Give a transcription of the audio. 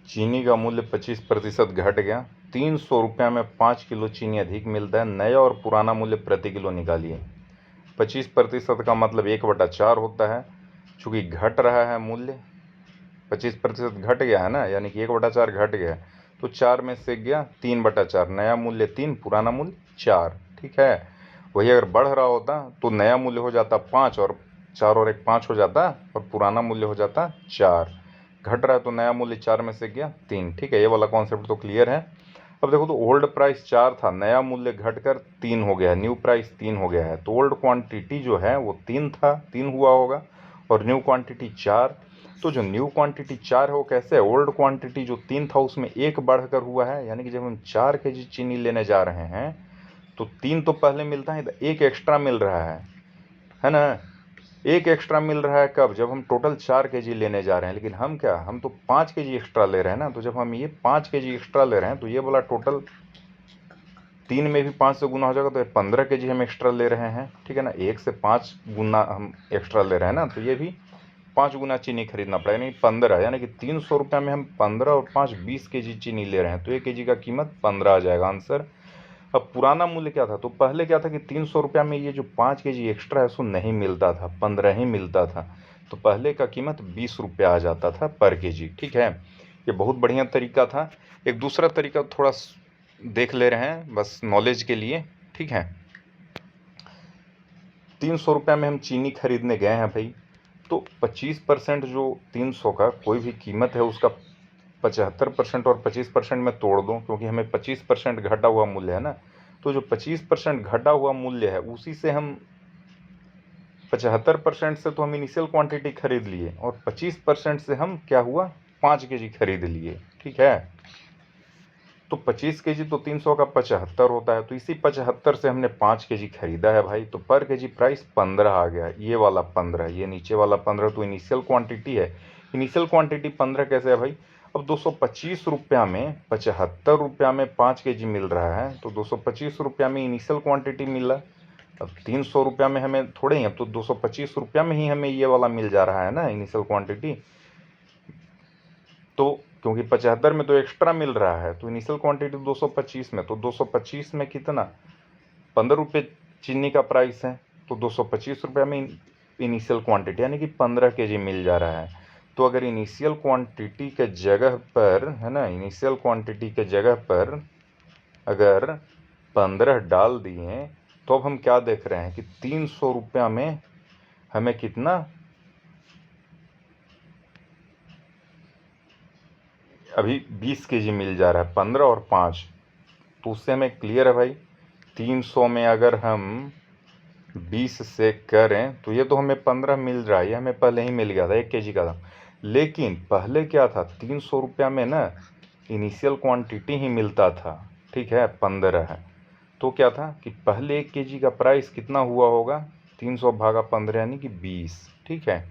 चीनी का मूल्य 25% घट गया। 300 रुपये में 5 किलो चीनी अधिक मिलता है। नया और पुराना मूल्य प्रति किलो निकालिए। 25% का मतलब 1/4 होता है। चूँकि घट रहा है मूल्य, 25% घट गया है ना, यानी कि 1/4 घट गया है, तो 4 में से गया 3/4। नया मूल्य 3, पुराना मूल्य 4। ठीक है। वही अगर बढ़ रहा होता तो नया मूल्य हो जाता 5 और 4 और 1 5 हो जाता, और पुराना मूल्य हो जाता 4। घट रहा है तो नया मूल्य 4 में से गया 3। ठीक है, ये वाला कॉन्सेप्ट तो क्लियर है। अब देखो, तो ओल्ड प्राइस 4 था, नया मूल्य घटकर 3 हो गया है, न्यू प्राइस 3 हो गया है। तो ओल्ड क्वांटिटी जो है वो 3 था, 3 हुआ होगा, और न्यू क्वांटिटी 4। तो जो न्यू क्वांटिटी 4 है वो कैसे है? ओल्ड क्वांटिटी जो 3 था उसमें 1 बढ़कर हुआ है, यानी कि जब हम 4 केजी चीनी लेने जा रहे हैं तो 3 तो पहले मिलता है, 1 एक्स्ट्रा मिल रहा है ना। 1 एक्स्ट्रा मिल रहा है कब? जब हम टोटल 4 केजी लेने जा रहे हैं। लेकिन हम तो 5 केजी एक्स्ट्रा ले रहे हैं ना। तो जब हम ये 5 केजी एक्स्ट्रा ले रहे हैं तो ये वाला टोटल 3 में भी 5 से गुना हो जाएगा, तो 15 केजी हम एक्स्ट्रा ले रहे हैं। ठीक है ना, 1 से 5 गुना हम एक्स्ट्रा ले रहे हैं ना, तो ये भी 5 गुना चीनी खरीदना पड़ेगा, यानी 15, यानी कि 300 रुपये में हम 15 और 5 20 केजी चीनी ले रहे हैं, तो 1 केजी का कीमत 15 आ जाएगा आंसर। अब पुराना मूल्य क्या था? तो पहले क्या था कि 300 रुपये में ये जो 5 केजी एक्स्ट्रा है उसको नहीं मिलता था, 15 ही मिलता था। तो पहले का कीमत 20 रुपये आ जाता था पर केजी। ठीक है, ये बहुत बढ़िया तरीका था। एक दूसरा तरीका थोड़ा देख ले रहे हैं, बस नॉलेज के लिए। ठीक है, 300 रुपये में हम चीनी खरीदने गए हैं भाई, तो 25% जो 300 का कोई भी कीमत है उसका 75% और 25% में तोड़ दो, क्योंकि हमें 25% घटा हुआ मूल्य है ना। तो जो 25% घटा हुआ मूल्य है उसी से हम 75% से तो हम इनिशियल क्वांटिटी खरीद लिए, और 25% से हम क्या हुआ, 5 केजी खरीद लिए। ठीक है, तो 25 केजी तो 300 का 75 होता है, तो इसी 75 से हमने 5 केजी खरीदा है भाई, तो पर केजी प्राइस 15 आ गया। ये वाला 15, ये नीचे वाला 15 तो इनिशियल क्वांटिटी है। इनिशियल क्वांटिटी 15 कैसे है भाई? अब 225 रुपया में 75 रुपया में 5 केजी मिल रहा है, तो 225 रुपया में इनिशियल क्वांटिटी मिला। अब 300 रुपया में हमें थोड़े ही, अब तो 225 रुपया में ही हमें ये वाला मिल जा रहा है ना इनिशियल क्वांटिटी। तो क्योंकि 75 में तो एक्स्ट्रा मिल रहा है, तो इनिशियल क्वांटिटी 225 में, तो 225 में कितना, 15 रुपये चीनी का प्राइस है, तो 225 रुपये में इनिशियल क्वांटिटी यानी कि 15 केजी मिल जा रहा है। तो अगर इनिशियल क्वांटिटी के जगह पर, है ना, इनिशियल क्वांटिटी के जगह पर अगर 15 डाल दिए, तो अब हम क्या देख रहे हैं कि 300 रुपया में हमें कितना, अभी 20 केजी मिल जा रहा है, 15 और 5, तो उससे हमें क्लियर है भाई। 300 में अगर हम 20 से करें तो ये तो हमें 15 मिल रहा है, ये हमें पहले ही मिल गया था, 1 केजी का था। लेकिन पहले क्या था, 300 रुपया में ना इनिशियल क्वांटिटी ही मिलता था। ठीक है, 15 है, तो क्या था कि पहले 1 केजी का प्राइस कितना हुआ होगा, 300 भागा 15 यानी कि 20। ठीक है,